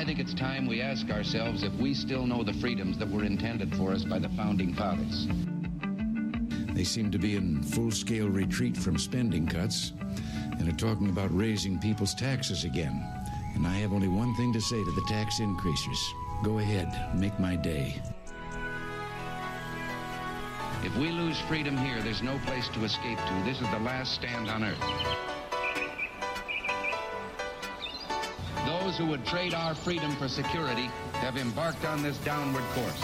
think it's time we ask ourselves if we still know the freedoms that were intended for us by the Founding Fathers. They seem to be in full-scale retreat from spending cuts and are talking about raising people's taxes again. And I have only one thing to say to the tax increasers. Go ahead, make my day. If we lose freedom here, there's no place to escape to. This is the last stand on earth. Those who would trade our freedom for security have embarked on this downward course.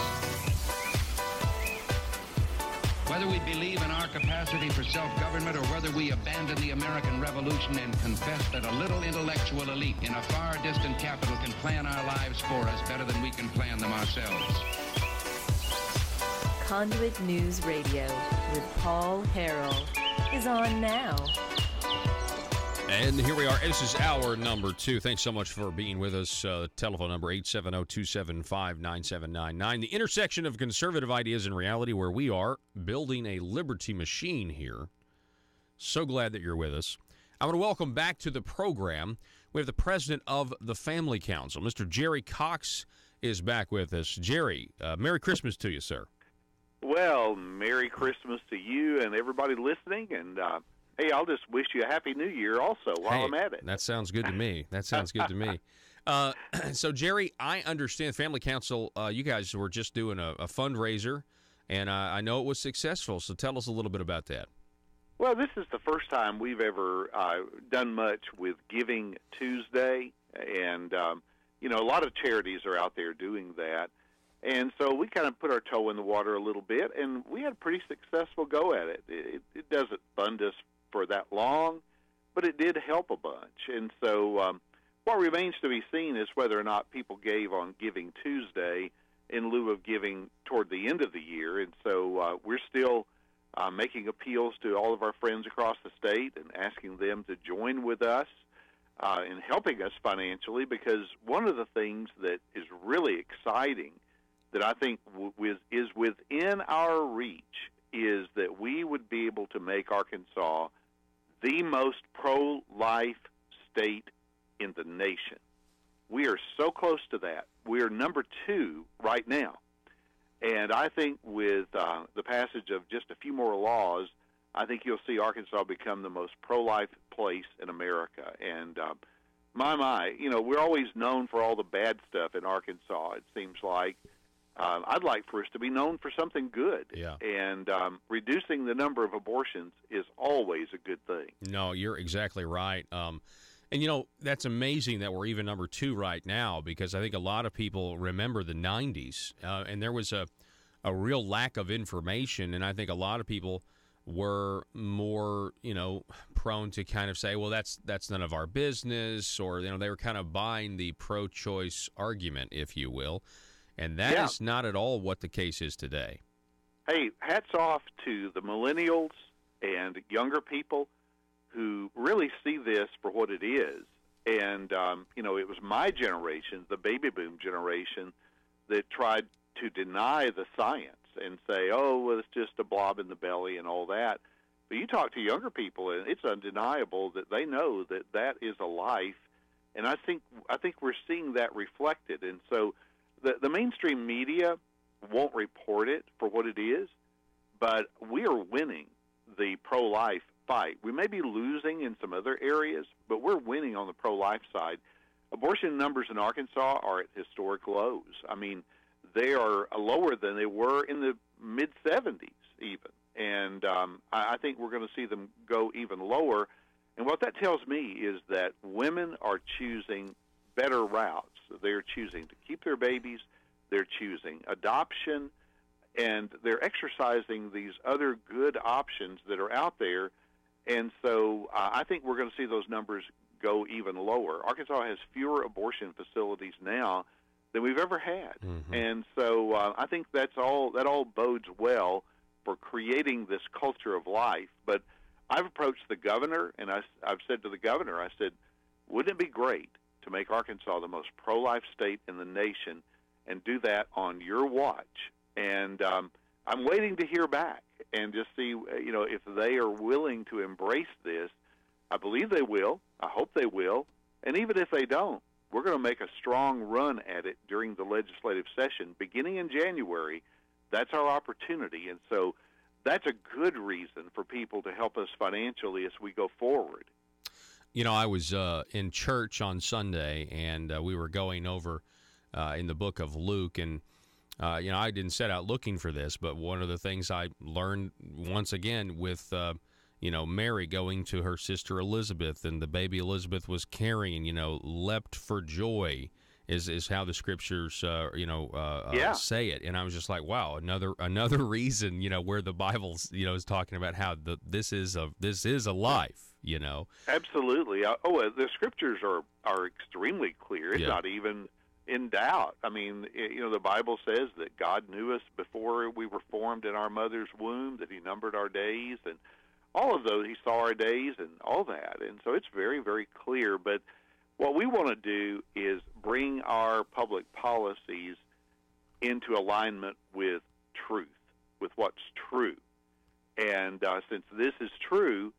Whether we believe in our capacity for self-government or whether we abandon the American Revolution and confess that a little intellectual elite in a far distant capital can plan our lives for us better than we can plan them ourselves. Conduit News Radio with Paul Harrell is on now. And here we are. This is hour number 2. Thanks so much for being with us. Telephone number 870-275-9799. The intersection of conservative ideas and reality, where we are building a liberty machine here. So glad that you're with us. I want to welcome back to the program. We have the president of the Family Council, Mr. Jerry Cox, is back with us. Jerry, Merry Christmas to you, sir. Well, Merry Christmas to you and everybody listening, and hey, I'll just wish you a Happy New Year also while I'm at it. That sounds good to me. So, Jerry, I understand Family Council, you guys were just doing a fundraiser, and I know it was successful, so tell us a little bit about that. Well, this is the first time we've ever done much with Giving Tuesday, and, a lot of charities are out there doing that. And so we kind of put our toe in the water a little bit, and we had a pretty successful go at it. It doesn't fund us for that long, but it did help a bunch. And so what remains to be seen is whether or not people gave on Giving Tuesday in lieu of giving toward the end of the year. And so we're still making appeals to all of our friends across the state and asking them to join with us in helping us financially, because one of the things that is really exciting that I think is within our reach is that we would be able to make Arkansas the most pro-life state in the nation. We are so close to that. We are number 2 right now. And I think with the passage of just a few more laws, I think you'll see Arkansas become the most pro-life place in America. And we're always known for all the bad stuff in Arkansas, it seems like. I'd like for us to be known for something good. Yeah. And reducing the number of abortions is always a good thing. No, you're exactly right. And, that's amazing that we're even number 2 right now, because I think a lot of people remember the 90s, and there was a real lack of information, and I think a lot of people were more, prone to kind of say, well, that's none of our business, or, they were kind of buying the pro-choice argument, if you will. And that is not at all what the case is today. Hey, hats off to the millennials and younger people who really see this for what it is. And, it was my generation, the baby boom generation, that tried to deny the science and say, oh, well, it's just a blob in the belly and all that. But you talk to younger people, and it's undeniable that they know that that is a life. And I think we're seeing that reflected. And so the mainstream media won't report it for what it is, but we are winning the pro-life fight. We may be losing in some other areas, but we're winning on the pro-life side. Abortion numbers in Arkansas are at historic lows. I mean, they are lower than they were in the mid-'70s even. And I think we're going to see them go even lower. And what that tells me is that women are choosing better routes. They're choosing to keep their babies, they're choosing adoption, and they're exercising these other good options that are out there. And so I think we're going to see those numbers go even lower. Arkansas has fewer abortion facilities now than we've ever had. Mm-hmm. And so I think that all bodes well for creating this culture of life. But I've approached the governor, and I've said to the governor, I said, wouldn't it be great to make Arkansas the most pro-life state in the nation and do that on your watch? And I'm waiting to hear back and just see, if they are willing to embrace this. I believe they will. I hope they will. And even if they don't, we're going to make a strong run at it during the legislative session. Beginning in January, that's our opportunity. And so that's a good reason for people to help us financially as we go forward. You know, I was in church on Sunday, and we were going over in the book of Luke, and you know, I didn't set out looking for this, but one of the things I learned once again with you know, Mary going to her sister Elizabeth, and the baby Elizabeth was carrying, you know, leapt for joy, is how the scriptures you know say it. And I was just like, wow, another reason, you know, where the Bible, you know, is talking about how this is a life. You know, absolutely. The scriptures are extremely clear. It's not even in doubt. I mean, you know, the Bible says that God knew us before we were formed in our mother's womb, that He numbered our days, and all of those. He saw our days and all that. And so it's very, very clear. But what we want to do is bring our public policies into alignment with truth, with what's true. And since this is true,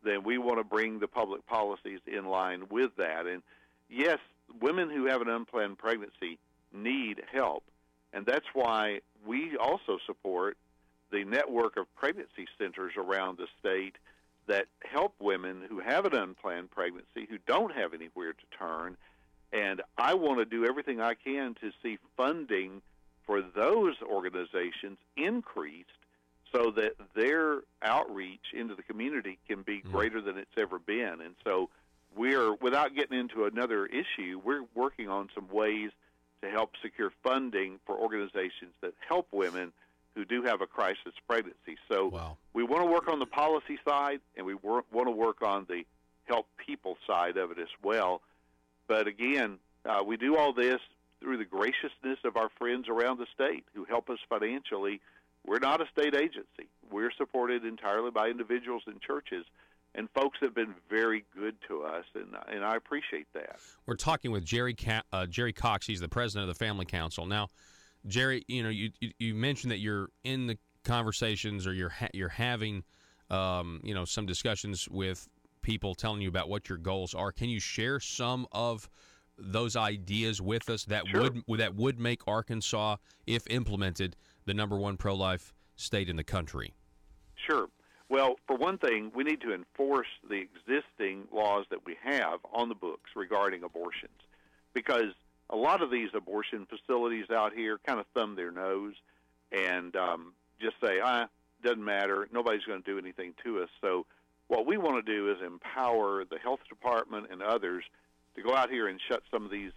then we want to bring the public policies in line with that. And yes, women who have an unplanned pregnancy need help, and that's why we also support the network of pregnancy centers around the state that help women who have an unplanned pregnancy, who don't have anywhere to turn. And I want to do everything I can to see funding for those organizations increased, so that their outreach into the community can be greater than it's ever been. And so without getting into another issue, we're working on some ways to help secure funding for organizations that help women who do have a crisis pregnancy. So we want to work on the policy side, and we want to work on the help people side of it as well. But again, we do all this through the graciousness of our friends around the state who help us financially. We're not a state agency. We're supported entirely by individuals and churches, and folks have been very good to us, and I appreciate that. We're talking with Jerry Cox. He's the president of the Family Council. Now, Jerry, you know, you mentioned that you're in the conversations, or you're having you know, some discussions with people telling you about what your goals are. Can you share some of those ideas with us that would make Arkansas, if implemented, the #1 pro-life state in the country? Sure. Well, for one thing, we need to enforce the existing laws that we have on the books regarding abortions, because a lot of these abortion facilities out here kind of thumb their nose and just say, doesn't matter, nobody's going to do anything to us. So what we want to do is empower the health department and others to go out here and shut some of these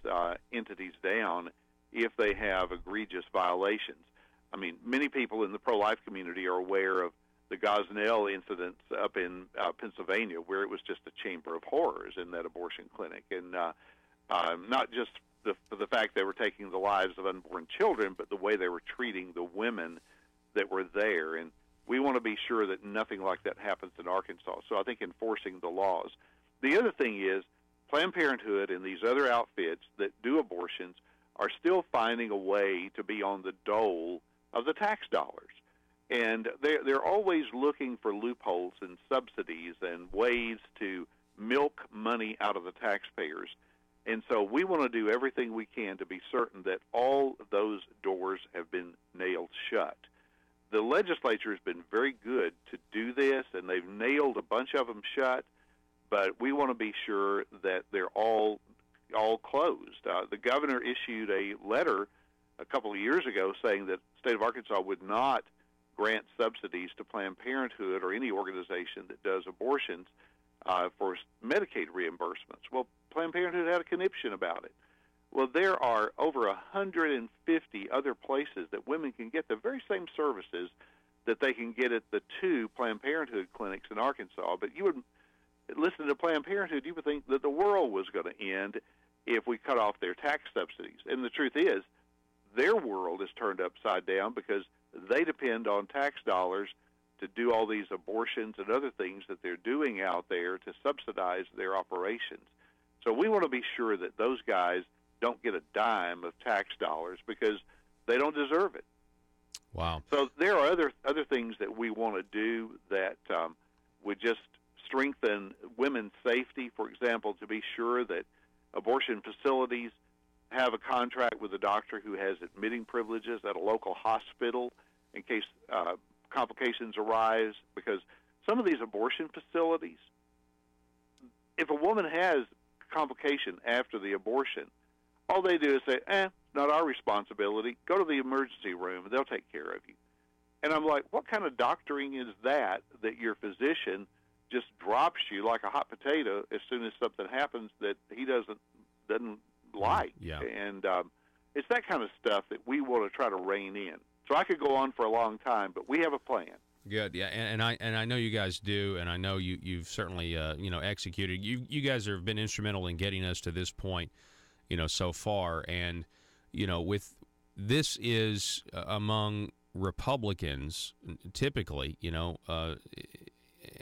entities down if they have egregious violations. I mean, many people in the pro-life community are aware of the Gosnell incidents up in Pennsylvania, where it was just a chamber of horrors in that abortion clinic. And not just the fact they were taking the lives of unborn children, but the way they were treating the women that were there. And we want to be sure that nothing like that happens in Arkansas. So I think enforcing the laws. The other thing is Planned Parenthood and these other outfits that do abortions are still finding a way to be on the dole of the tax dollars. And they're always looking for loopholes and subsidies and ways to milk money out of the taxpayers. And so we want to do everything we can to be certain that all those doors have been nailed shut. The legislature has been very good to do this, and they've nailed a bunch of them shut, but we want to be sure that they're all closed. The governor issued a letter a couple of years ago saying that the state of Arkansas would not grant subsidies to Planned Parenthood or any organization that does abortions for Medicaid reimbursements. Well, Planned Parenthood had a conniption about it. Well, there are over 150 other places that women can get the very same services that they can get at the 2 Planned Parenthood clinics in Arkansas. But you would listen to Planned Parenthood, you would think that the world was going to end if we cut off their tax subsidies. And the truth is, their world is turned upside down because they depend on tax dollars to do all these abortions and other things that they're doing out there to subsidize their operations. So we want to be sure that those guys don't get a dime of tax dollars because they don't deserve it. Wow. So there are other things that we want to do that would just strengthen women's safety, for example, to be sure that abortion facilities have a contract with a doctor who has admitting privileges at a local hospital in case complications arise, because some of these abortion facilities, if a woman has complication after the abortion, all they do is say, it's not our responsibility. Go to the emergency room, and they'll take care of you. And I'm like, what kind of doctoring is that your physician just drops you like a hot potato as soon as something happens that he doesn't like? Yeah. And it's that kind of stuff that we want to try to rein in. So I could go on for a long time, but we have a plan. Good, yeah, and I know you guys do, and I know you've certainly executed. You guys have been instrumental in getting us to this point, so far, and with this is among Republicans typically, and I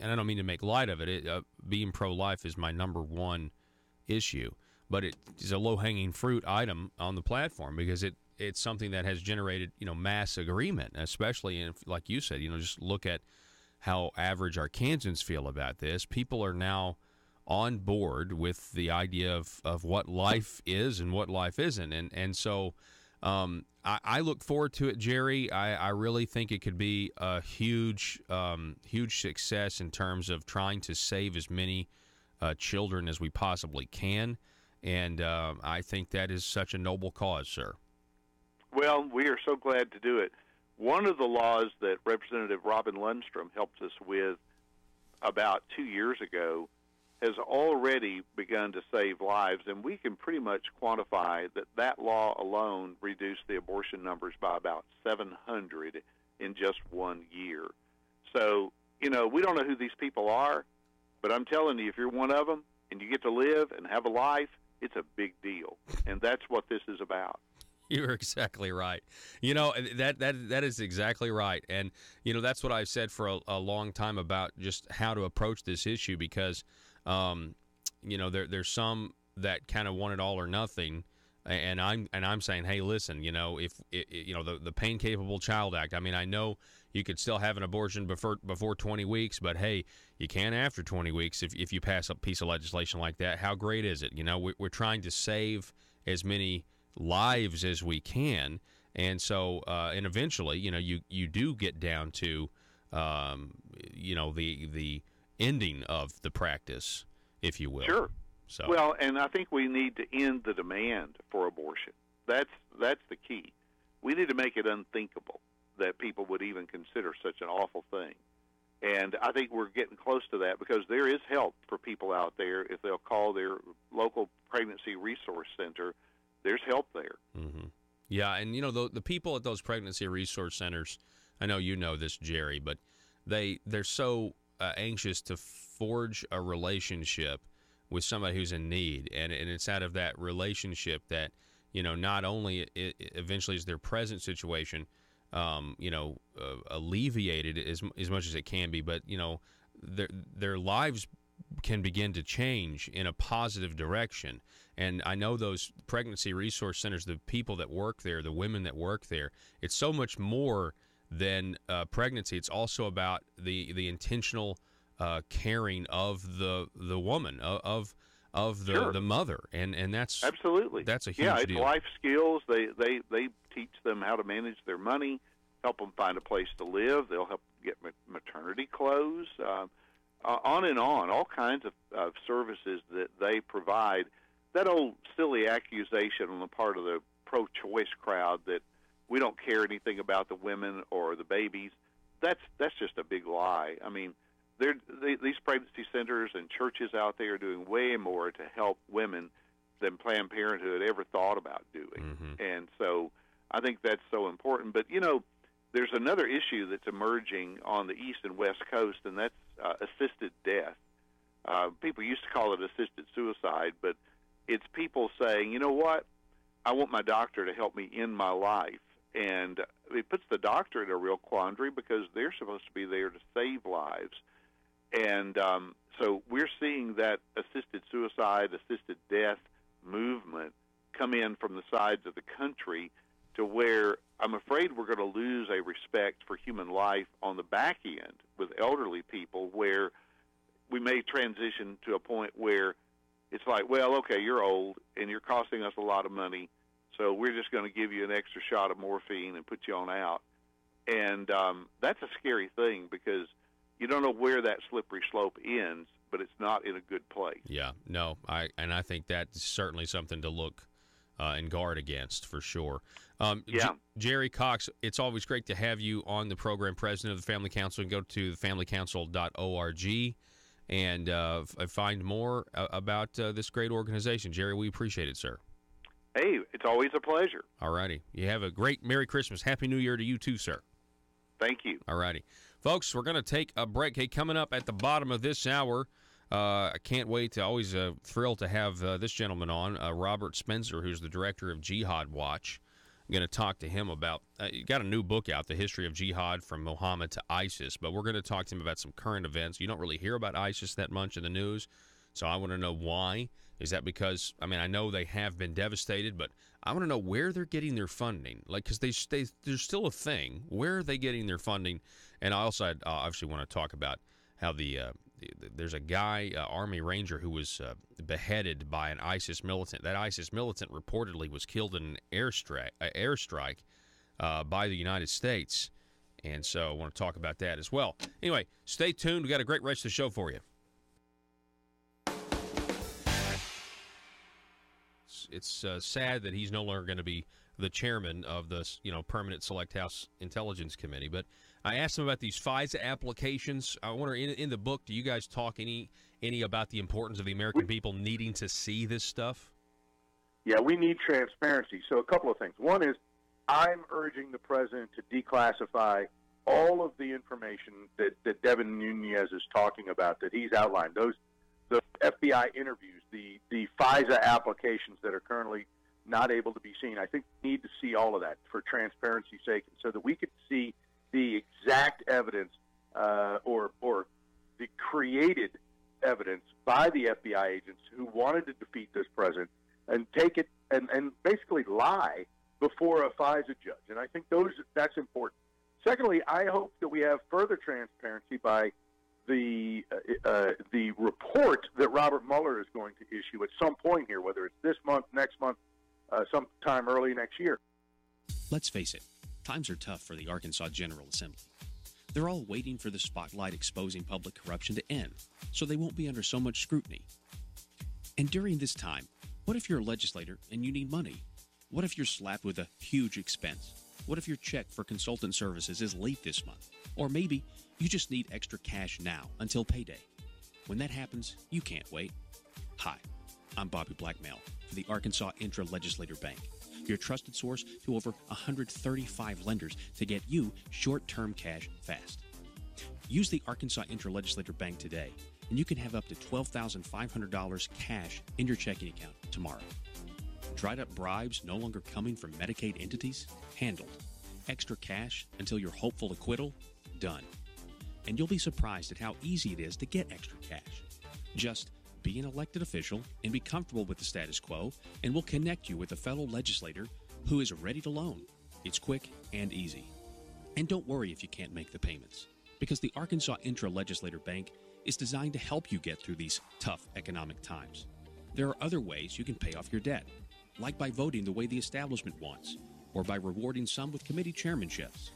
don't mean to make light of it. Being pro-life is my number one issue, but it is a low-hanging fruit item on the platform because it's something that has generated, mass agreement, especially in, like you said, just look at how average Arkansans feel about this. People are now on board with the idea of what life is and what life isn't. And so I look forward to it, Jerry. I really think it could be a huge success in terms of trying to save as many children as we possibly can. And I think that is such a noble cause, sir. Well, we are so glad to do it. One of the laws that Representative Robin Lundstrom helped us with about 2 years ago has already begun to save lives, and we can pretty much quantify that law alone reduced the abortion numbers by about 700 in just 1 year. So, we don't know who these people are, but I'm telling you, if you're one of them and you get to live and have a life, it's a big deal, and that's what this is about. You're exactly right. That is exactly right. And, that's what I've said for a long time about just how to approach this issue because, there's some that kind of want it all or nothing. And I'm saying, hey, listen, if the Pain Capable Child Act, I know you could still have an abortion before 20 weeks, but hey, you can after 20 weeks if you pass a piece of legislation like that. How great is it? We're trying to save as many lives as we can, and so and eventually you do get down to the ending of the practice, if you will. Sure. So well, and I think we need to end the demand for abortion. That's the key. We need to make it unthinkable that people would even consider such an awful thing. And I think we're getting close to that because there is help for people out there if they'll call their local pregnancy resource center. There's help there. Mm-hmm. Yeah, and the people at those pregnancy resource centers, I know you know this, Jerry, but they're so anxious to forge a relationship with somebody who's in need, and it's out of that relationship that not only it eventually is their present situation alleviated as much as it can be, but their lives can begin to change in a positive direction. And I know those pregnancy resource centers, the people that work there, the women that work there, it's so much more than pregnancy. It's also about the intentional caring of the woman, of the mother, and that's absolutely, that's a huge it's deal. Life skills. They teach them how to manage their money, help them find a place to live. They'll help get maternity clothes, on and on, all kinds of services that they provide. That old silly accusation on the part of the pro-choice crowd that we don't care anything about the women or the babies, that's just a big lie. These pregnancy centers and churches out there are doing way more to help women than Planned Parenthood ever thought about doing. Mm-hmm. And so I think that's so important. But, there's another issue that's emerging on the East and West Coast, and that's assisted death. People used to call it assisted suicide, but it's people saying, you know what, I want my doctor to help me end my life. And it puts the doctor in a real quandary because they're supposed to be there to save lives. And so we're seeing that assisted suicide, assisted death movement come in from the sides of the country to where I'm afraid we're going to lose a respect for human life on the back end with elderly people, where we may transition to a point where it's like, well, okay, you're old and you're costing us a lot of money, so we're just going to give you an extra shot of morphine and put you on out. And that's a scary thing because you don't know where that slippery slope ends, but it's not in a good place. Yeah, no, I think that's certainly something to look and guard against for sure. Jerry Cox, it's always great to have you on the program, president of the Family Council. And go to familycouncil.org and find more about this great organization. Jerry, we appreciate it, sir. Hey, it's always a pleasure. All righty. You have a great Merry Christmas. Happy New Year to you too, sir. Thank you. All righty. Folks, we're going to take a break. Hey, coming up at the bottom of this hour, I can't wait to always thrilled to have this gentleman on, Robert Spencer, who's the director of Jihad Watch. I'm going to talk to him about, you got a new book out, The History of Jihad from Muhammad to ISIS, but we're going to talk to him about some current events. You don't really hear about ISIS that much in the news, so I want to know why. Is that because, I mean, I know they have been devastated, but I want to know where they're getting their funding. Like, because there's still a thing. Where are they getting their funding? And I also obviously want to talk about how there's a guy, Army Ranger, who was beheaded by an ISIS militant. That ISIS militant reportedly was killed in an airstrike by the United States. And so I want to talk about that as well. Anyway, stay tuned. We got a great rest of the show for you. It's sad that he's no longer going to be the chairman of the Permanent Select House Intelligence Committee. But I asked him about these FISA applications. I wonder, in the book, do you guys talk any about the importance of the American people needing to see this stuff? Yeah, we need transparency. So a couple of things. One is I'm urging the president to declassify all of the information that Devin Nunes is talking about, that he's outlined. The FBI interviews, the FISA applications that are currently not able to be seen. I think we need to see all of that for transparency's sake, so that we could see the exact evidence or the created evidence by the FBI agents who wanted to defeat this president and take it and basically lie before a FISA judge. And I think that's important. Secondly, I hope that we have further transparency by the report that Robert Mueller is going to issue at some point here, whether it's this month, next month, sometime early next year. Let's face it, times are tough for the Arkansas General Assembly. They're all waiting for the spotlight exposing public corruption to end, so they won't be under so much scrutiny. And during this time, what if you're a legislator and you need money? What if you're slapped with a huge expense? What if your check for consultant services is late this month? Or maybe you just need extra cash now until payday. When that happens, you can't wait. Hi, I'm Bobby Blackmail for the Arkansas Intra-Legislator Bank, your trusted source to over 135 lenders to get you short-term cash fast. Use the Arkansas Intra-Legislator Bank today, and you can have up to $12,500 cash in your checking account tomorrow. Dried-up bribes no longer coming from Medicaid entities? Handled. Extra cash until your hopeful acquittal? Done. And you'll be surprised at how easy it is to get extra cash. Just be an elected official and be comfortable with the status quo, and we'll connect you with a fellow legislator who is ready to loan. It's quick and easy. And don't worry if you can't make the payments, because the Arkansas Intra-Legislator Bank is designed to help you get through these tough economic times. There are other ways you can pay off your debt, like by voting the way the establishment wants, or by rewarding some with committee chairmanships.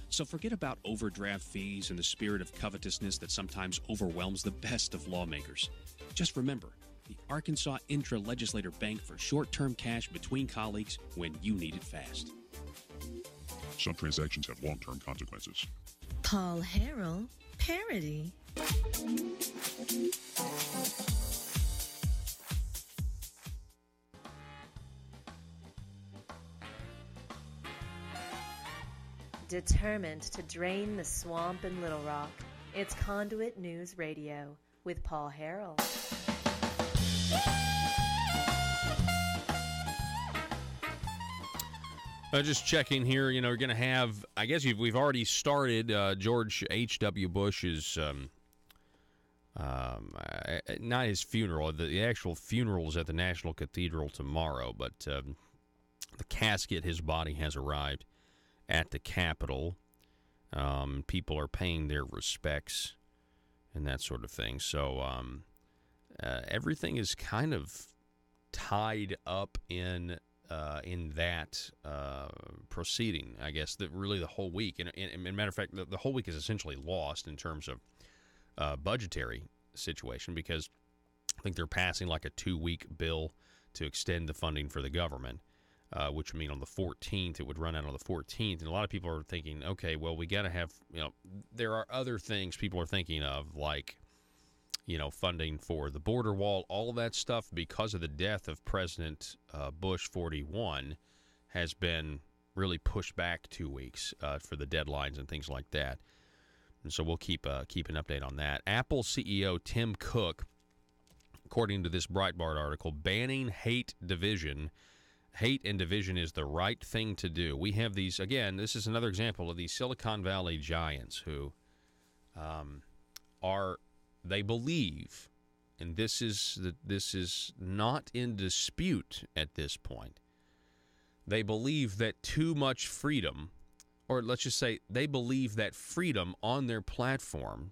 So forget about overdraft fees and the spirit of covetousness that sometimes overwhelms the best of lawmakers. Just remember, the Arkansas Intra-Legislator Bank for short-term cash between colleagues when you need it fast. Some transactions have long-term consequences. Paul Harrell, parody. Determined to drain the swamp in Little Rock, it's Conduit News Radio with Paul Harrell. Just checking here, we're going to have, I guess we've already started George H.W. Bush's, not his funeral, the actual funeral is at the National Cathedral tomorrow, but the casket, his body has arrived at the Capitol. People are paying their respects and that sort of thing. So everything is kind of tied up in that proceeding, I guess, really the whole week. And matter of fact, the whole week is essentially lost in terms of budgetary situation, because I think they're passing like a 2-week bill to extend the funding for the government, which would mean on the 14th, it would run out on the 14th. And a lot of people are thinking, okay, well, we got to have, there are other things people are thinking of, like, funding for the border wall, all of that stuff, because of the death of President Bush 41, has been really pushed back 2 weeks for the deadlines and things like that. And so we'll keep an update on that. Apple CEO Tim Cook, according to this Breitbart article, banning hate and division is the right thing to do. We have these, again, this is another example of these Silicon Valley giants who they believe, and this is not in dispute at this point, they believe that too much freedom, or let's just say they believe that freedom on their platform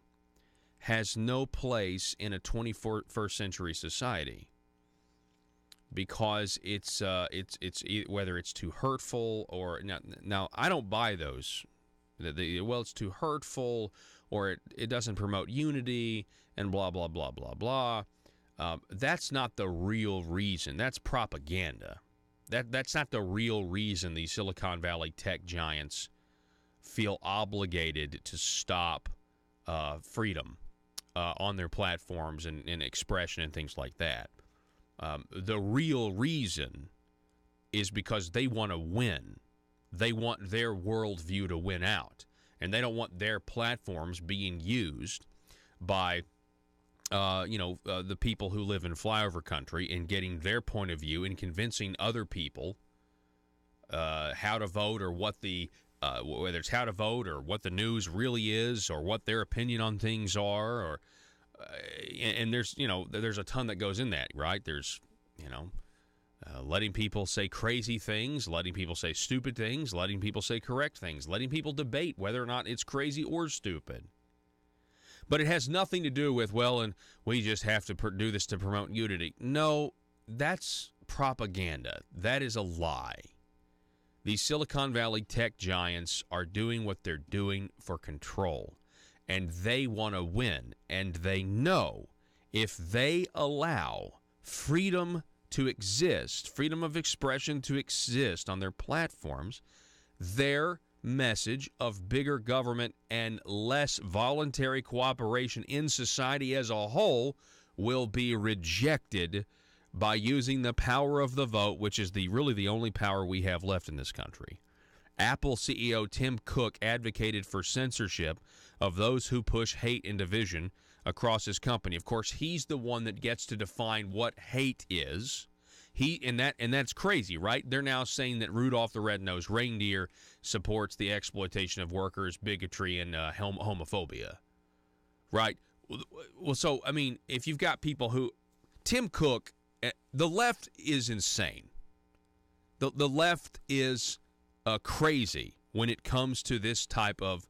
has no place in a 21st century society, because it's whether it's too hurtful or now I don't buy those. It's too hurtful, or it doesn't promote unity, and blah blah blah blah blah. That's not the real reason. That's propaganda. That's not the real reason these Silicon Valley tech giants feel obligated to stop freedom on their platforms and expression and things like that. The real reason is because they want to win. They want their worldview to win out, and they don't want their platforms being used by the people who live in flyover country and getting their point of view and convincing other people how to vote, or what whether it's how to vote or what the news really is, or what their opinion on things are, or and there's a ton that goes in that, right? There's letting people say crazy things, letting people say stupid things, letting people say correct things, letting people debate whether or not it's crazy or stupid. But it has nothing to do with, and we just have to do this to promote unity. No, that's propaganda. That is a lie. These Silicon Valley tech giants are doing what they're doing for control, and they want to win, and they know if they allow freedom to exist, freedom of expression to exist on their platforms, their message of bigger government and less voluntary cooperation in society as a whole will be rejected by using the power of the vote, which is really the only power we have left in this country. Apple CEO Tim Cook advocated for censorship of those who push hate and division across his company. Of course, he's the one that gets to define what hate is. And that's crazy, right? They're now saying that Rudolph the Red-Nosed Reindeer supports the exploitation of workers, bigotry, and homophobia, right? Well, so, I mean, if you've got people who... Tim Cook, the left is insane. The left is crazy when it comes to this type of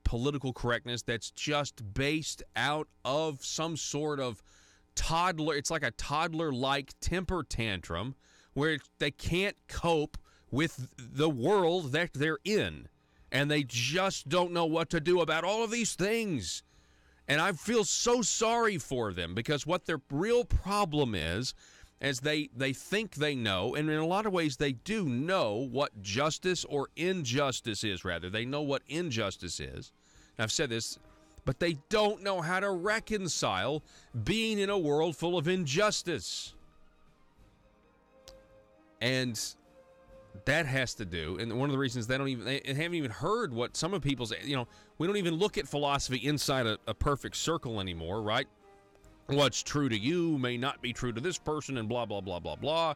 political correctness that's just based out of some sort of toddler. It's like a toddler-like temper tantrum where they can't cope with the world that they're in, and they just don't know what to do about all of these things. And I feel so sorry for them, because what their real problem is they think they know, and in a lot of ways they do know what justice or injustice is, rather. They know what injustice is. And I've said this, but they don't know how to reconcile being in a world full of injustice. And that has to do, and one of the reasons they haven't even heard what some of people's, we don't even look at philosophy inside a perfect circle anymore, right? What's true to you may not be true to this person, and blah, blah, blah, blah, blah.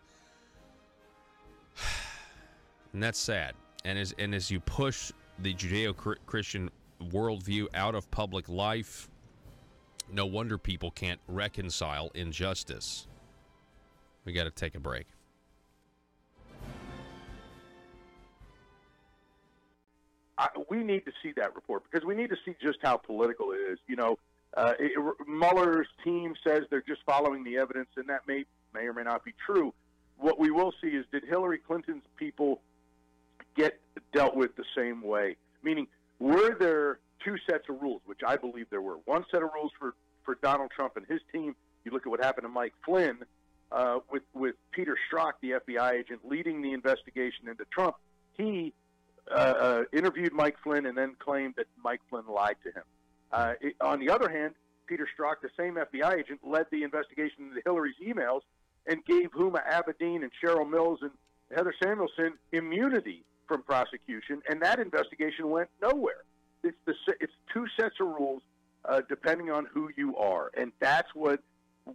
And that's sad. And as you push the Judeo-Christian worldview out of public life, no wonder people can't reconcile injustice. We got to take a break. We need to see that report, because we need to see just how political it is. Mueller's team says they're just following the evidence, and that may or may not be true. What we will see is, did Hillary Clinton's people get dealt with the same way? Meaning, were there two sets of rules, which I believe there were. One set of rules for Donald Trump and his team. You look at what happened to Mike Flynn with Peter Strzok, the FBI agent, leading the investigation into Trump. He interviewed Mike Flynn and then claimed that Mike Flynn lied to him. On the other hand, Peter Strzok, the same FBI agent, led the investigation into Hillary's emails and gave Huma Abedin and Cheryl Mills and Heather Samuelson immunity from prosecution, and that investigation went nowhere. It's two sets of rules depending on who you are, and that's what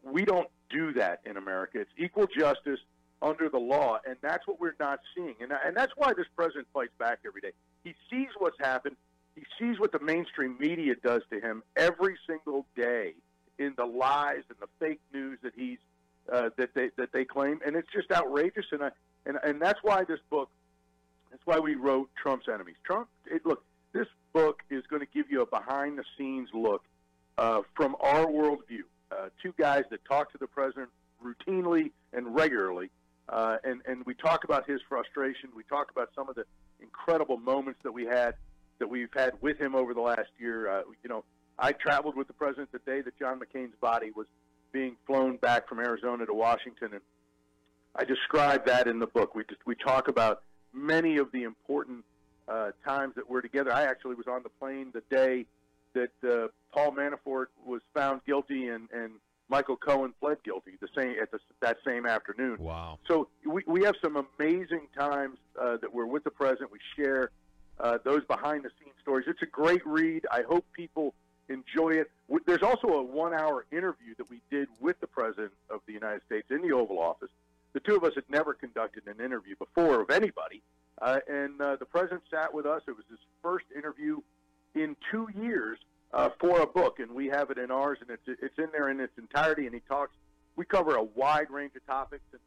we don't do that in America. It's equal justice under the law, and that's what we're not seeing, and that's why this president fights back every day. He sees what's happened. He sees what the mainstream media does to him every single day in the lies and the fake news that he's that they claim, and it's just outrageous. And that's why this book. That's why we wrote Trump's Enemies. Look, this book is going to give you a behind-the-scenes look from our worldview. Two guys that talk to the president routinely and regularly, and we talk about his frustration. We talk about some of the incredible moments that we've had with him over the last year. I traveled with the president the day that John McCain's body was being flown back from Arizona to Washington, and I describe that in the book. We talk about many of the important times that we're together. I actually was on the plane the day that Paul Manafort was found guilty and Michael Cohen pled guilty that same afternoon. Wow. So we have some amazing times that we're with the president. We share those behind-the-scenes stories. It's a great read. I hope people enjoy it. There's also a 1-hour interview that we did with the President of the United States in the Oval Office. The two of us had never conducted an interview before of anybody, and the President sat with us. It was his first interview in 2 years for a book, and we have it in ours, and it's in there in its entirety, and we cover a wide range of topics, and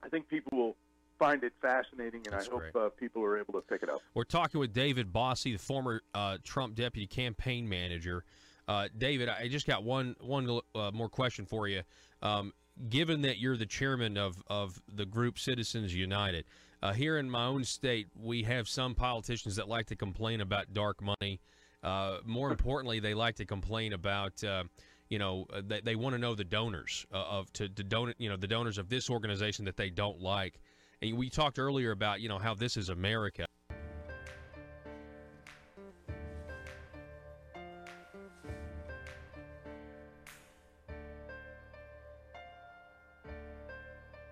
I think people will find it fascinating, and That's I hope people are able to pick it up. We're talking with David Bossie, the former Trump deputy campaign manager. David, I just got one more question for you. Given that you're the chairman of the group Citizens United, here in my own state, we have some politicians that like to complain about dark money. More importantly, they like to complain about, they want to know the donors the donors of this organization that they don't like. And we talked earlier about, how this is America.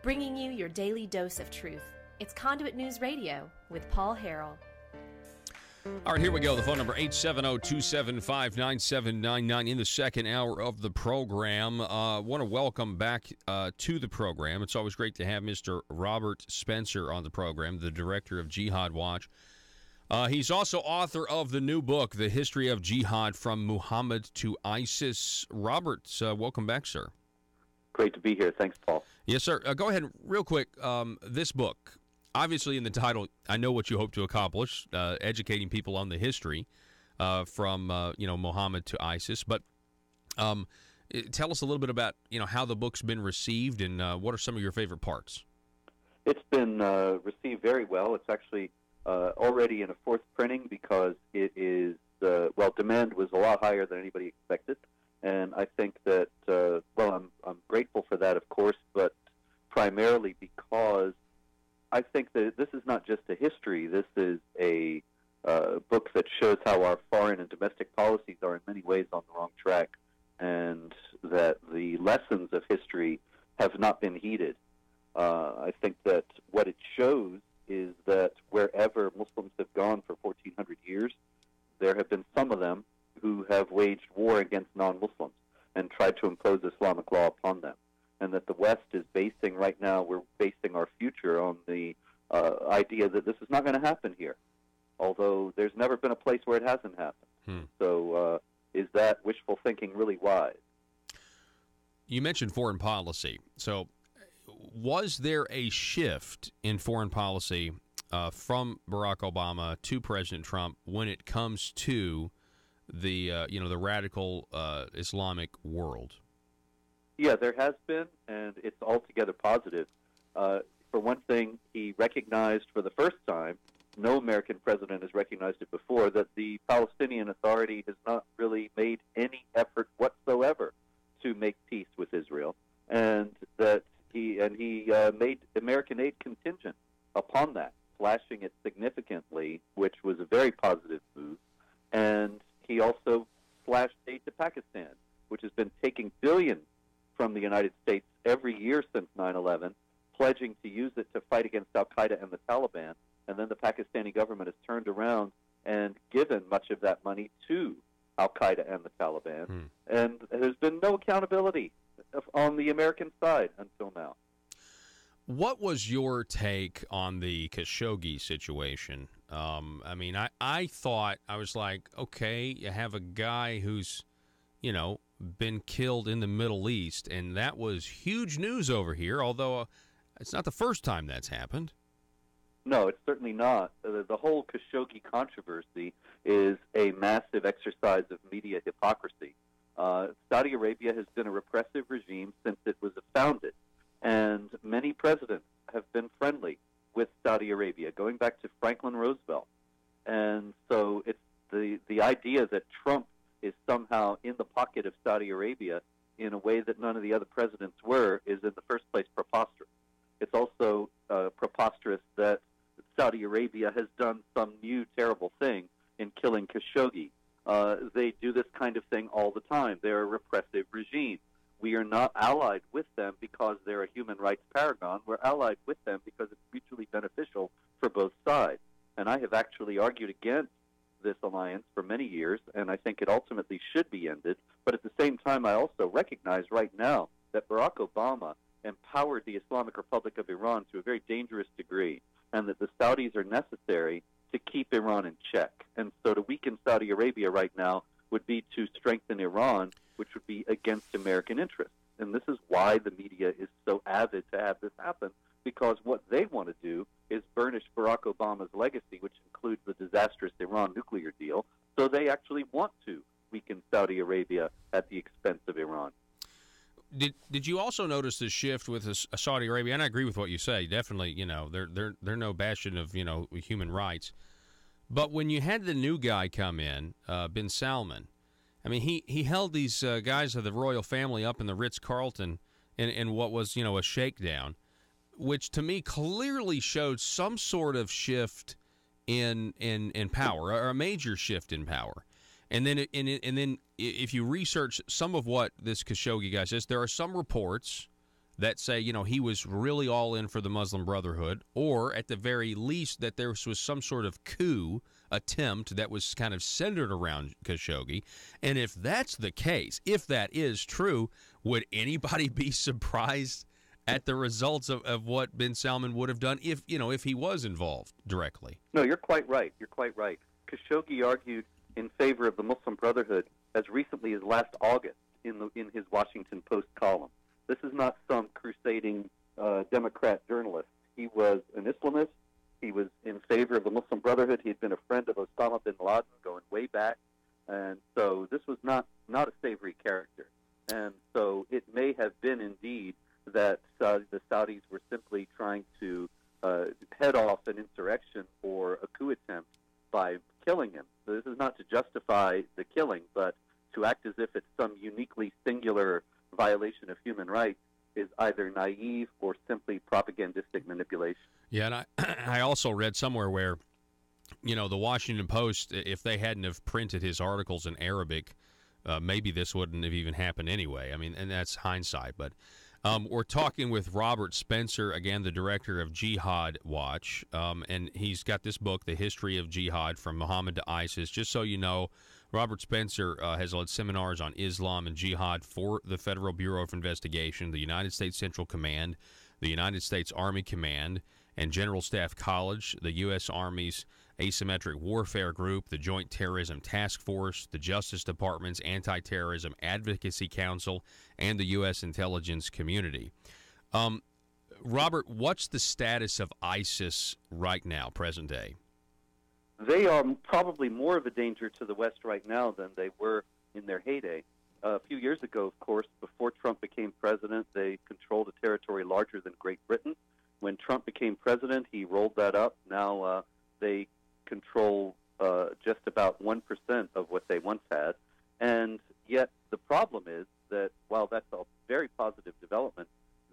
Bringing you your daily dose of truth. It's Conduit News Radio with Paul Harrell. All right, here we go. The phone number, 870-275-9799 in the second hour of the program. Want to welcome back to the program. It's always great to have Mr. Robert Spencer on the program, the director of Jihad Watch. He's also author of the new book, The History of Jihad from Muhammad to ISIS. Robert, welcome back, sir. Great to be here. Thanks, Paul. Yes, sir. Go ahead, real quick. This book, obviously in the title, I know what you hope to accomplish, educating people on the history from Muhammad to ISIS. But tell us a little bit about how the book's been received and what are some of your favorite parts. It's been received very well. It's actually already in a fourth printing because it is demand was a lot higher than anybody expected. And I think that, I'm grateful for that, of course, but primarily because I think that this is not just a history. This is a book that shows how our foreign and domestic policies are in many ways on the wrong track, and that the lessons of history have not been heeded. I think that what it shows is that wherever Muslims have gone for 1,400 years, there have been some of them who have waged war against non-Muslims and tried to impose Islamic law upon them. And that the West is basing right now, we're basing our future on the idea that this is not going to happen here, although there's never been a place where it hasn't happened. So is that wishful thinking really wise? You mentioned foreign policy. So was there a shift in foreign policy from Barack Obama to President Trump when it comes to the radical Islamic world. Yeah, there has been, and it's altogether positive. For one thing, he recognized for the first time, no American president has recognized it before, that the Palestinian Authority has not really made any effort whatsoever to make peace with Israel, and that he made American aid contingent upon that, slashing it significantly, which was a very positive move. And he also slashed aid to Pakistan, which has been taking billions from the United States every year since 9/11, pledging to use it to fight against al-Qaeda and the Taliban. And then the Pakistani government has turned around and given much of that money to al-Qaeda and the Taliban. And there's been no accountability on the American side until now. What was your take on the Khashoggi situation? I thought, I was like, okay, you have a guy who's, been killed in the Middle East, and that was huge news over here, although it's not the first time that's happened. No, it's certainly not. The whole Khashoggi controversy is a massive exercise of media hypocrisy. Saudi Arabia has been a repressive regime since it was founded, and many presidents have been friendly with Saudi Arabia, going back to Franklin Roosevelt. And so it's the idea that Trump is somehow in the pocket of Saudi Arabia in a way that none of the other presidents were is in the first place preposterous. It's also preposterous that Saudi Arabia has done some new terrible thing in killing Khashoggi. They do this kind of thing all the time. They're a repressive regime. We are not allied with them because they're a human rights paragon. We're allied with them because it's mutually beneficial for both sides. And I have actually argued against this alliance for many years, and I think it ultimately should be ended. But at the same time, I also recognize right now that Barack Obama empowered the Islamic Republic of Iran to a very dangerous degree, and that the Saudis are necessary to keep Iran in check. And so to weaken Saudi Arabia right now would be to strengthen Iran, which would be against American interests. And this is why the media is so avid to have this happen, because what they want to do is burnish Barack Obama's legacy, which includes the disastrous Iran nuclear deal. So they actually want to weaken Saudi Arabia at the expense of Iran. Did you also notice the shift with Saudi Arabia? And I agree with what you say. Definitely, they're no bastion of human rights. But when you had the new guy come in, bin Salman, I mean, he held these guys of the royal family up in the Ritz-Carlton in what was a shakedown, which to me clearly showed some sort of shift in power, or a major shift in power. And then if you research some of what this Khashoggi guy says, there are some reports that say, he was really all in for the Muslim Brotherhood, or at the very least that there was some sort of coup attempt that was kind of centered around Khashoggi. And if that's the case, if that is true, would anybody be surprised at the results of what bin Salman would have done if he was involved directly? No, you're quite right. You're quite right. Khashoggi argued in favor of the Muslim Brotherhood as recently as last August in his Washington Post column. This is not some crusading Democrat journalist. He was an Islamist. He was in favor of the Muslim Brotherhood. He had been a friend of Osama bin Laden going way back. And so this was not a savory character. And so it may have been indeed that the Saudis were simply trying to head off an insurrection or a coup attempt by killing him. So this is not to justify the killing, but to act as if it's some uniquely singular violation of human rights is either naive or simply propagandistic manipulation. Yeah, and I also read somewhere where, the Washington Post, if they hadn't have printed his articles in Arabic, maybe this wouldn't have even happened anyway. I mean, and that's hindsight. But we're talking with Robert Spencer, again, the director of Jihad Watch, and he's got this book, The History of Jihad, From Muhammad to ISIS. Just so you know, Robert Spencer has led seminars on Islam and jihad for the Federal Bureau of Investigation, the United States Central Command, the United States Army Command, and General Staff College, the U.S. Army's Asymmetric Warfare Group, the Joint Terrorism Task Force, the Justice Department's Anti-Terrorism Advocacy Council, and the U.S. intelligence community. Robert, what's the status of ISIS right now, present day? they are probably more of a danger to the West right now than they were in their heyday. A few years ago, of course, before Trump became president, they controlled a territory larger than Great Britain. When Trump became president, he rolled that up. Now they control just about 1% of what they once had. And yet the problem is that while that's a very positive development,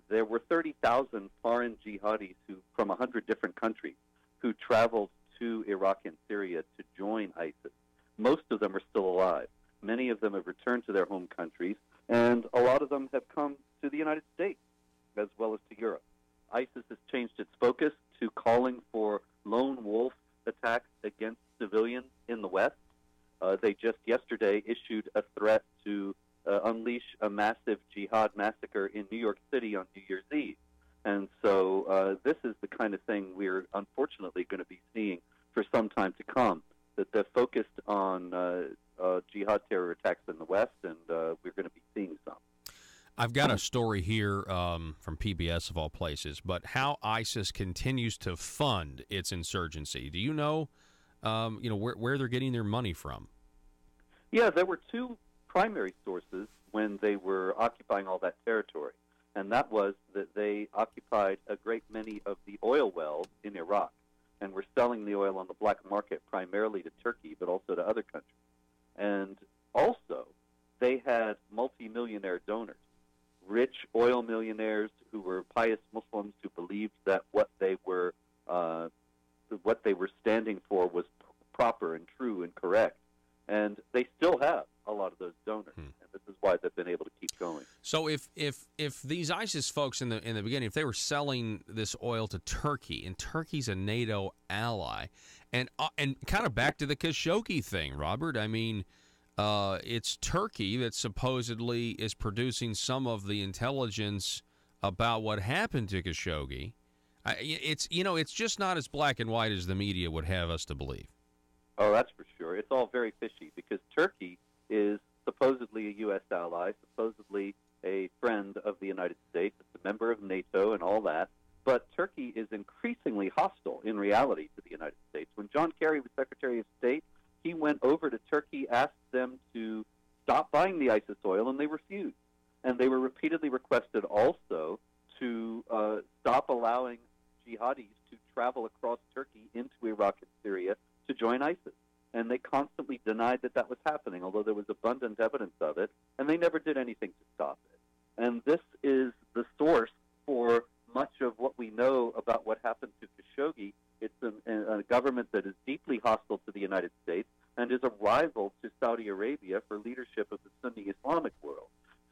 there were 30,000 foreign jihadis from 100 different countries who traveled to Iraq and Syria to join ISIS. Most of them are still alive. Many of them have returned to their home countries, and a lot of them have come to the United States as well as to Europe. ISIS has changed its focus to calling for lone wolf attacks against civilians in the West. They just yesterday issued a threat to unleash a massive jihad massacre in New York City on New Year's Eve. And so this is the kind of thing we're unfortunately going to be seeing for some time to come, that they're focused on jihad terror attacks in the West, and we're going to be seeing some. I've got a story here from PBS, of all places, but how ISIS continues to fund its insurgency. Do you know, where they're getting their money from? Yeah, there were two primary sources when they were occupying all that territory, and that was that they occupied a great many of the oil wells in Iraq and were selling the oil on the black market primarily to Turkey, but also to other countries. And also, they had multimillionaire donors, rich oil millionaires who were pious Muslims who believed that what they were standing for was proper and true and correct. And they still have a lot of those donors, and this is why they've been able to keep going. So if these ISIS folks in the beginning, if they were selling this oil to Turkey, and Turkey's a NATO ally, and kind of back to the Khashoggi thing, Robert, I mean, it's Turkey that supposedly is producing some of the intelligence about what happened to Khashoggi. It's just not as black and white as the media would have us to believe. Oh, that's for sure. It's all very fishy because Turkey is supposedly a U.S. ally, supposedly a friend of the United States. It's a member of NATO and all that. But Turkey is increasingly hostile in reality to the United States. When John Kerry was Secretary of State, he went over to Turkey, asked them to stop buying the ISIS oil, and they refused. And they were repeatedly requested also to stop allowing jihadis to travel across Turkey into Iraq and Syria to join ISIS. And they constantly denied that that was happening, although there was abundant evidence of it, and they never did anything to stop it. And this is the source for much of what we know about what happened to Khashoggi. It's a government that is deeply hostile to the United States and is a rival to Saudi Arabia for leadership of the Sunni Islamic world.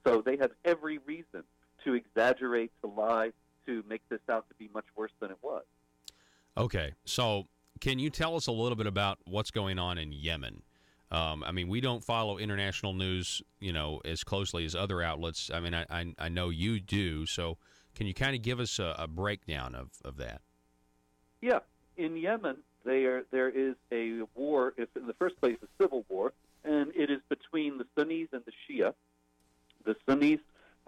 So they have every reason to exaggerate, to lie, to make this out to be much worse than it was. Okay, so can you tell us a little bit about what's going on in Yemen? I mean, we don't follow international news, as closely as other outlets. I mean, I know you do. So can you kind of give us a breakdown of that? Yeah. In Yemen, there is a war, in the first place, a civil war, and it is between the Sunnis and the Shia. The Sunnis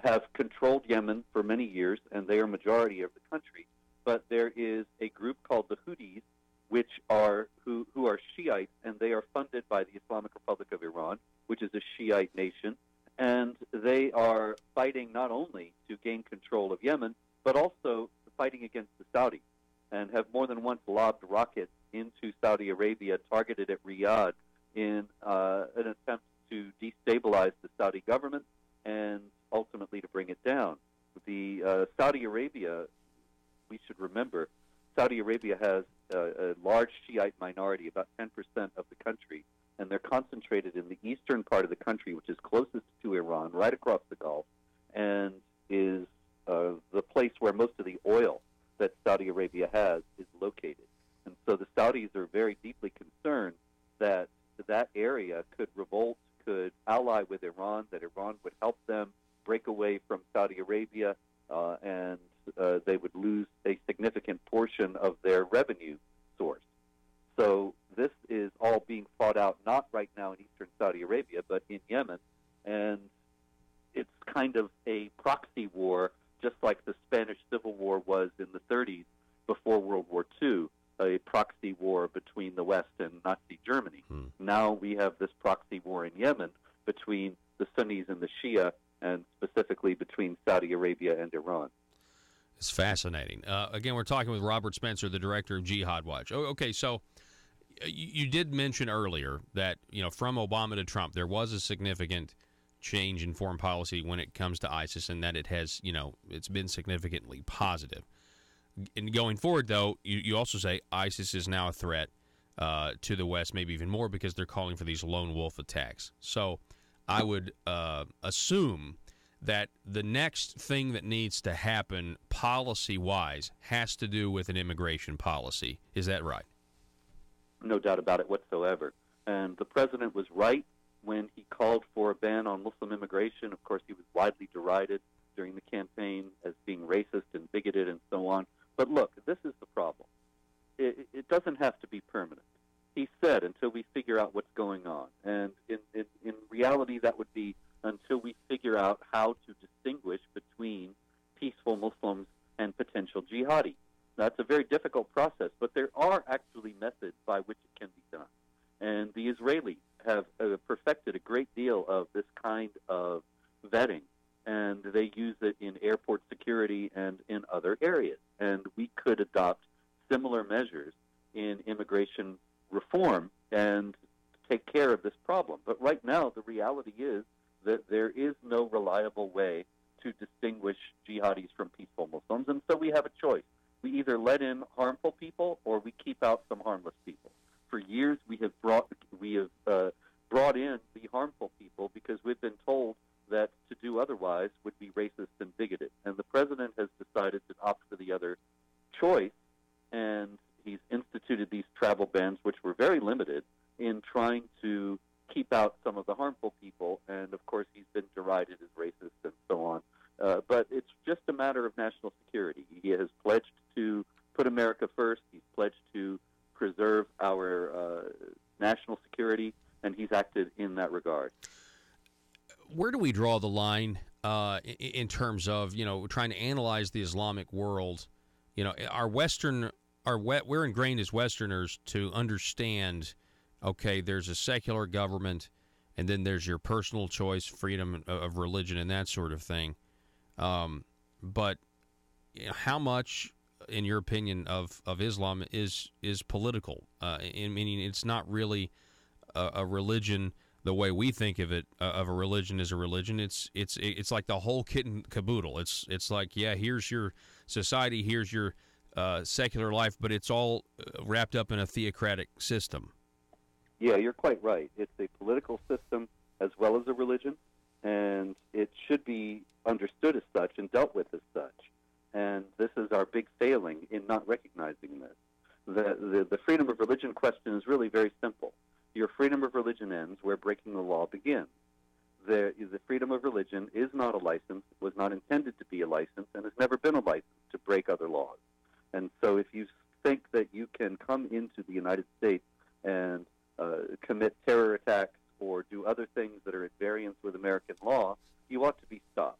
have controlled Yemen for many years, and they are majority of the country. But there is a group called the Houthis, who are Shiites, and they are funded by the Islamic Republic of Iran, which is a Shiite nation, and they are fighting not only to gain control of Yemen, but also fighting against the Saudis, and have more than once lobbed rockets into Saudi Arabia targeted at Riyadh in an attempt to destabilize the Saudi government and ultimately to bring it down. The Saudi Arabia, we should remember, Saudi Arabia has a large Shiite minority, about 10% of the country, and they're concentrated in the eastern part of the country, which is closest to Iran, right across the Gulf, and is the place where most of the oil that Saudi Arabia has is located. And so the Saudis are very deeply concerned that that area could revolt, could ally with Iran, that Iran would help them break away from Saudi Arabia, and they would lose a significant portion of their revenue source. So this is all being fought out not right now in eastern Saudi Arabia, but in Yemen, and it's kind of a proxy war, just like the Spanish Civil War was in the 30s before World War II. a proxy war between the West and Nazi Germany. Now we have this proxy war in Yemen between the Sunnis and the Shia, and specifically between Saudi Arabia and Iran. It's fascinating. Again, we're talking with Robert Spencer, the director of Jihad Watch. Okay, so you did mention earlier that, from Obama to Trump, there was a significant change in foreign policy when it comes to ISIS, and that it has, it's been significantly positive. And going forward, though, you also say ISIS is now a threat to the West, maybe even more, because they're calling for these lone wolf attacks. So I would assume that the next thing that needs to happen policy-wise has to do with an immigration policy. Is that right? No doubt about it whatsoever. And the president was right when he called for a ban on Muslim immigration. Of course, he was widely derided during the campaign as being racist and bigoted and so on. But look, this is the problem. It doesn't have to be permanent. He said until we figure out what's going on. And in reality, that would be until we figure out how to distinguish between peaceful Muslims and potential jihadi. That's a very difficult process, but there are actually methods by which it can be done. And the Israelis have perfected a great deal of this kind of vetting, and they use it in airport security and in other areas. And we could adopt similar measures in immigration reform and take care of this problem. But right now, the reality is that there is no reliable way to distinguish jihadis from peaceful Muslims, and so we have a choice. We either let in harmful people or we keep out some harmless people. For years, we have brought in the harmful people because we've been told that to do otherwise would be racist and bigoted. And the president has decided to opt for the other choice, and he's instituted these travel bans, which were very limited, in trying to keep out some of the harmful people. And, of course, he's been derided as racist and so on. But it's just a matter of national security. He has pledged to put America first. He's pledged to preserve our national security, and he's acted in that regard. Where do we draw the line in terms of, trying to analyze the Islamic world? We're ingrained as Westerners to understand, okay, there's a secular government, and then there's your personal choice, freedom of religion, and that sort of thing. But how much, in your opinion, of Islam is political? Meaning it's not really a religion the way we think of it. Of a religion as a religion, it's like the whole kit and caboodle. It's like, yeah, here's your society, here's your secular life, but it's all wrapped up in a theocratic system. Yeah, you're quite right. It's a political system as well as a religion, and it should be understood as such and dealt with as such. And this is our big failing in not recognizing this. The freedom of religion question is really very simple. Your freedom of religion ends where breaking the law begins. The freedom of religion is not a license, was not intended to be a license, and has never been a license to break other laws. And so if you think that you can come into the United States and commit terror attacks or do other things that are at variance with American law, you ought to be stopped.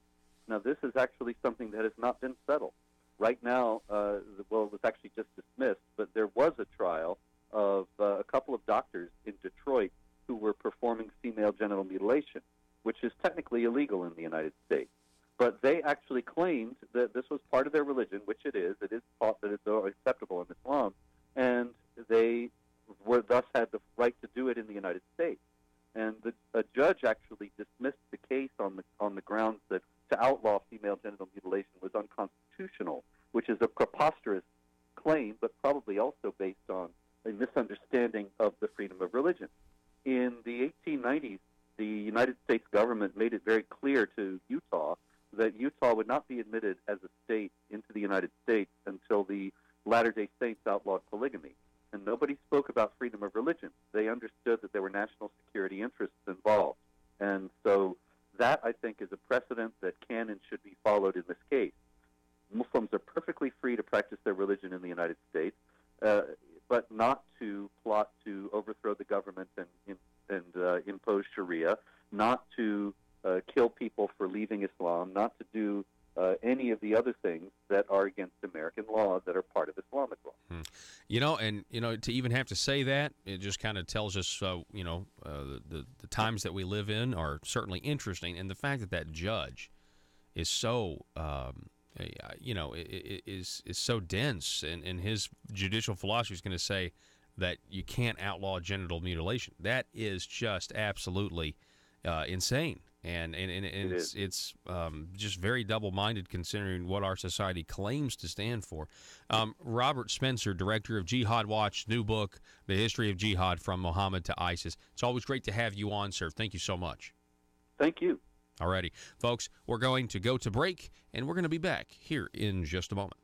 Now, this is actually something that has not been settled. Right now, it was actually just dismissed, but there was a trial of a couple of doctors in Detroit who were performing female genital mutilation, which is technically illegal in the United States. But they actually claimed that this was part of their religion, which it is. It is taught that it's acceptable in Islam, and they thus had the right to do it in the United States. And a judge actually dismissed the case on the grounds that to outlaw female genital mutilation was unconstitutional, which is a preposterous claim, but probably also based on a misunderstanding of the freedom of religion. In the 1890s, the United States government made it very clear to Utah that Utah would not be admitted as a state into the United States until the Latter-day Saints outlawed polygamy. And nobody spoke about freedom of religion. They understood that there were national security interests involved. And so that, I think, is a precedent that can and should be followed in this case. Muslims are perfectly free to practice their religion in the United States, but not to plot to overthrow the government and impose Sharia, not to kill people for leaving Islam, not to do any of the other things that are against American law that are part of Islamic law. To even have to say that, it just kind of tells us, the times that we live in are certainly interesting, and the fact that that judge is so, is so dense, and his judicial philosophy is going to say that you can't outlaw genital mutilation. That is just absolutely insane. And it's just very double-minded considering what our society claims to stand for. Robert Spencer, director of Jihad Watch, new book, The History of Jihad from Muhammad to ISIS. It's always great to have you on, sir. Thank you so much. Thank you. All righty. Folks, we're going to go to break, and we're going to be back here in just a moment.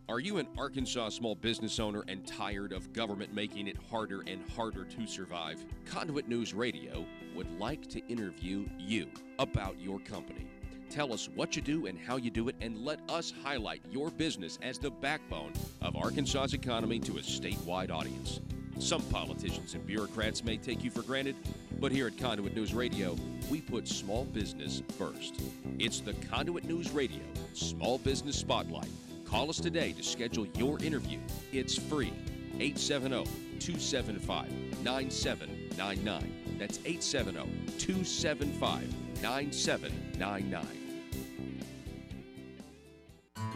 Are you an Arkansas small business owner and tired of government making it harder and harder to survive? Conduit News Radio would like to interview you about your company. Tell us what you do and how you do it, and let us highlight your business as the backbone of Arkansas's economy to a statewide audience. Some politicians and bureaucrats may take you for granted, but here at Conduit News Radio, we put small business first. It's the Conduit News Radio Small Business Spotlight. Call us today to schedule your interview. It's free. 870-275-9799. That's 870-275-9799.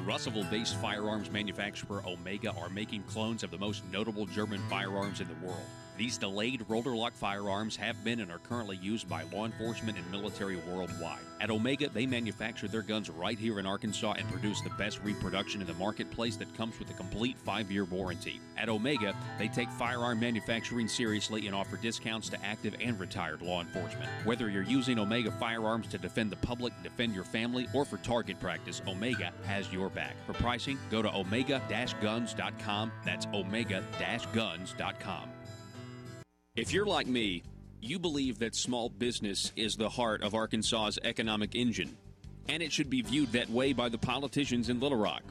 Russellville-based firearms manufacturer Omega are making clones of the most notable German firearms in the world. These delayed rotor-lock firearms have been and are currently used by law enforcement and military worldwide. At Omega, they manufacture their guns right here in Arkansas and produce the best reproduction in the marketplace that comes with a complete 5-year warranty. At Omega, they take firearm manufacturing seriously and offer discounts to active and retired law enforcement. Whether you're using Omega firearms to defend the public, defend your family, or for target practice, Omega has your back. For pricing, go to omega-guns.com. That's omega-guns.com. If you're like me, you believe that small business is the heart of Arkansas's economic engine, and it should be viewed that way by the politicians in Little Rock.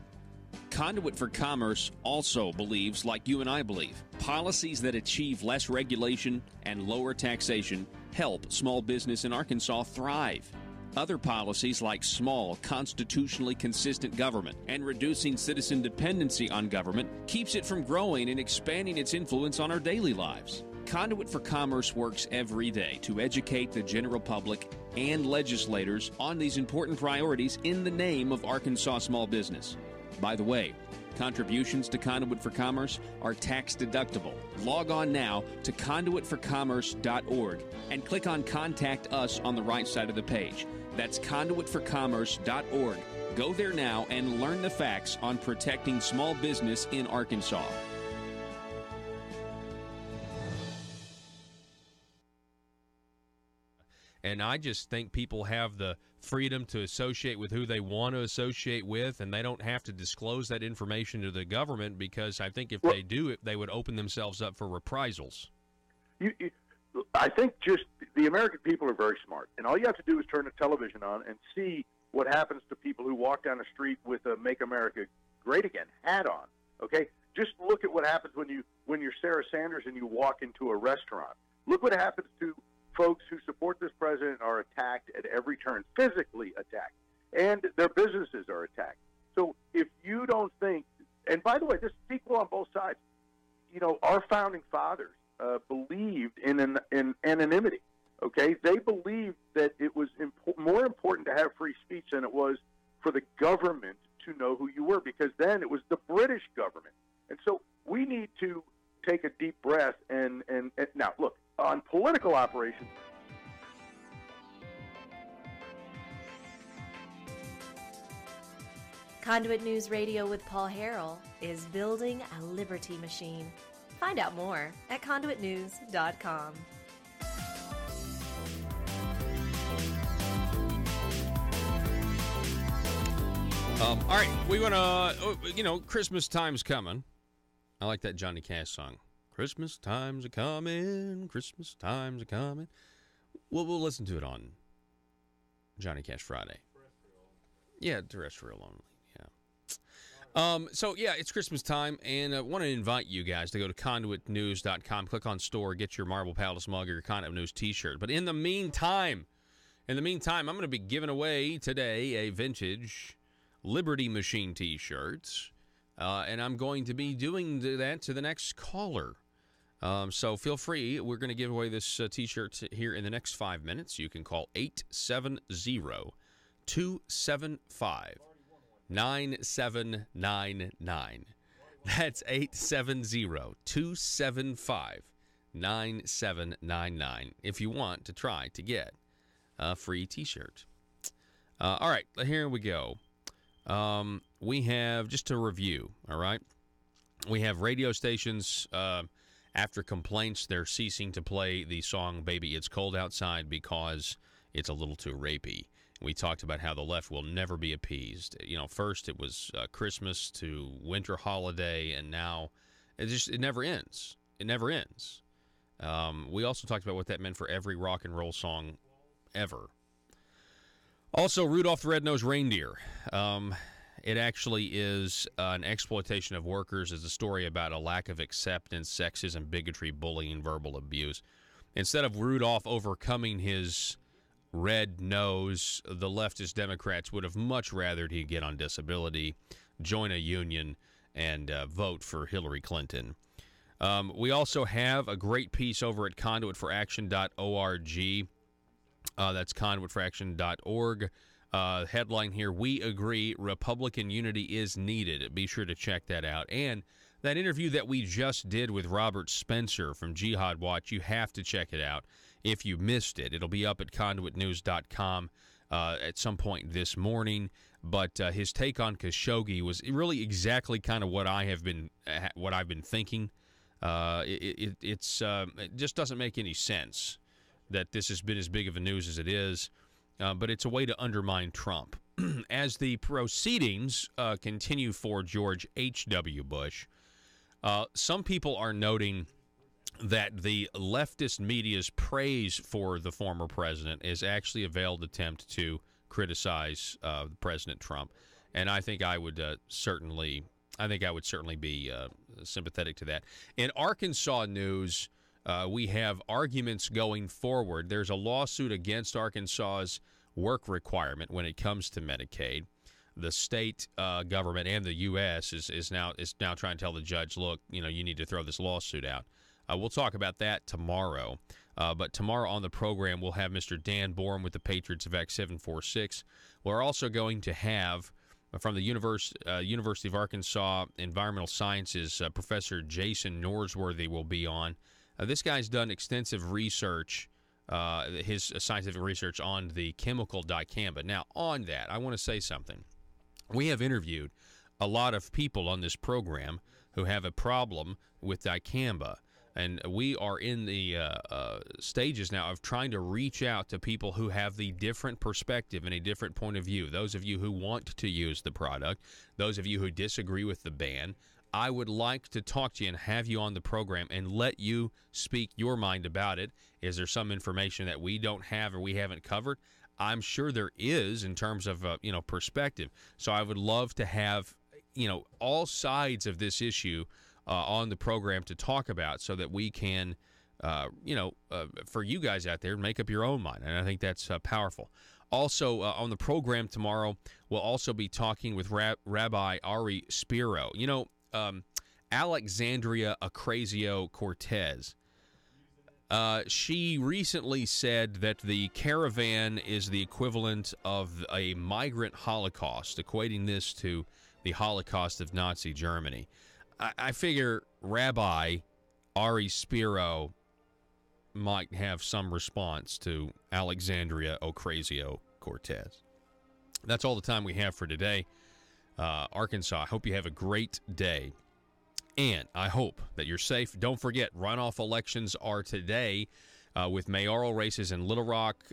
Conduit for Commerce also believes, like you and I believe, policies that achieve less regulation and lower taxation help small business in Arkansas thrive. Other policies like small, constitutionally consistent government and reducing citizen dependency on government keeps it from growing and expanding its influence on our daily lives. Conduit for Commerce works every day to educate the general public and legislators on these important priorities in the name of Arkansas small business. By the way, contributions to Conduit for Commerce are tax deductible. Log on now to conduitforcommerce.org and click on Contact Us on the right side of the page. That's conduitforcommerce.org. Go there now and learn the facts on protecting small business in Arkansas. And I just think people have the freedom to associate with who they want to associate with, and they don't have to disclose that information to the government, because I think if they do it, they would open themselves up for reprisals. I think just the American people are very smart, and all you have to do is turn the television on and see what happens to people who walk down the street with a "Make America Great Again" hat on. Okay, just look at what happens when you're Sarah Sanders and you walk into a restaurant. Look what happens to folks who support this president are attacked at every turn, physically attacked, and their businesses are attacked. So if you don't think, and by the way, this is equal on both sides. You know, our founding fathers believed in anonymity. Okay, they believed that it was more important to have free speech than it was for the government to know who you were, because then it was the British government. And so we need to take a deep breath and now look. On political operations, Conduit News Radio with Paul Harrell is building a liberty machine. Find out more at conduitnews.com. All right, we want to, Christmas time's coming. I like that Johnny Cash song. Christmas time's a-coming, Christmas time's a-coming. We'll listen to it on Johnny Cash Friday. Yeah, terrestrial only, yeah. It's Christmas time, and I want to invite you guys to go to conduitnews.com, click on store, get your Marble Palace mug or your Conduit News t-shirt. But in the meantime, In the meantime, I'm going to be giving away today a vintage Liberty Machine T-shirt, and I'm going to be doing that to the next caller. So feel free. We're going to give away this T-shirt here in the next 5 minutes. You can call 870-275-9799. That's 870-275-9799 if you want to try to get a free T-shirt. All right, here we go. We have, just to review, all right, we have radio stations, after complaints, they're ceasing to play the song Baby It's Cold Outside because it's a little too rapey. We talked about how the left will never be appeased. You know, first it was Christmas to winter holiday, and now it never ends. It never ends. We also talked about what that meant for every rock and roll song ever. Also, Rudolph the Red-Nosed Reindeer. It actually is an exploitation of workers. It's a story about a lack of acceptance, sexism, bigotry, bullying, verbal abuse. Instead of Rudolph overcoming his red nose, the leftist Democrats would have much rather he get on disability, join a union, and vote for Hillary Clinton. We also have a great piece over at conduitforaction.org. That's conduitforaction.org. Headline here, "We agree Republican unity is needed." Be sure to check that out. And that interview that we just did with Robert Spencer from Jihad Watch, you have to check it out if you missed it. It'll be up at conduitnews.com at some point this morning. But his take on Khashoggi was really exactly kind of what I've been thinking. It just doesn't make any sense that this has been as big of a news as it is. But it's a way to undermine Trump. As the proceedings continue for George H.W. Bush, some people are noting that the leftist media's praise for the former president is actually a veiled attempt to criticize President Trump, and I think I would certainly be sympathetic to that. In Arkansas news, we have arguments going forward. There's a lawsuit against Arkansas's work requirement when it comes to Medicaid. The state government and the U.S. is now trying to tell the judge, look, you need to throw this lawsuit out. We'll talk about that tomorrow. But tomorrow on the program, we'll have Mr. Dan Borum with the Patriots of Act 746. We're also going to have, from the University of Arkansas Environmental Sciences, Professor Jason Norsworthy will be on. This guy's done extensive research, his scientific research on the chemical dicamba. Now, on that, I want to say something. We have interviewed a lot of people on this program who have a problem with dicamba, and we are in the stages now of trying to reach out to people who have the different perspective and a different point of view. Those of you who want to use the product, those of you who disagree with the ban, I would like to talk to you and have you on the program and let you speak your mind about it. Is there some information that we don't have or we haven't covered? I'm sure there is in terms of perspective. So I would love to have all sides of this issue on the program to talk about, so that we can for you guys out there, make up your own mind. And I think that's powerful. Also, on the program tomorrow, we'll also be talking with Rabbi Ari Spiro. Alexandria Ocasio-Cortez. She recently said that the caravan is the equivalent of a migrant Holocaust, equating this to the Holocaust of Nazi Germany. I figure Rabbi Ari Spiro might have some response to Alexandria Ocasio-Cortez. That's all the time we have for today. Arkansas, I hope you have a great day. And I hope that you're safe. Don't forget, runoff elections are today with mayoral races in Little Rock,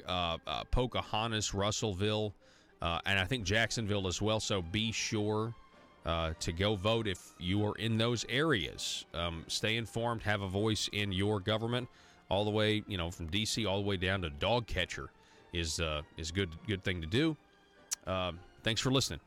Pocahontas, Russellville, and I think Jacksonville as well. So be sure to go vote if you are in those areas. Stay informed, have a voice in your government, all the way, from D.C. all the way down to dog catcher is good thing to do. Thanks for listening.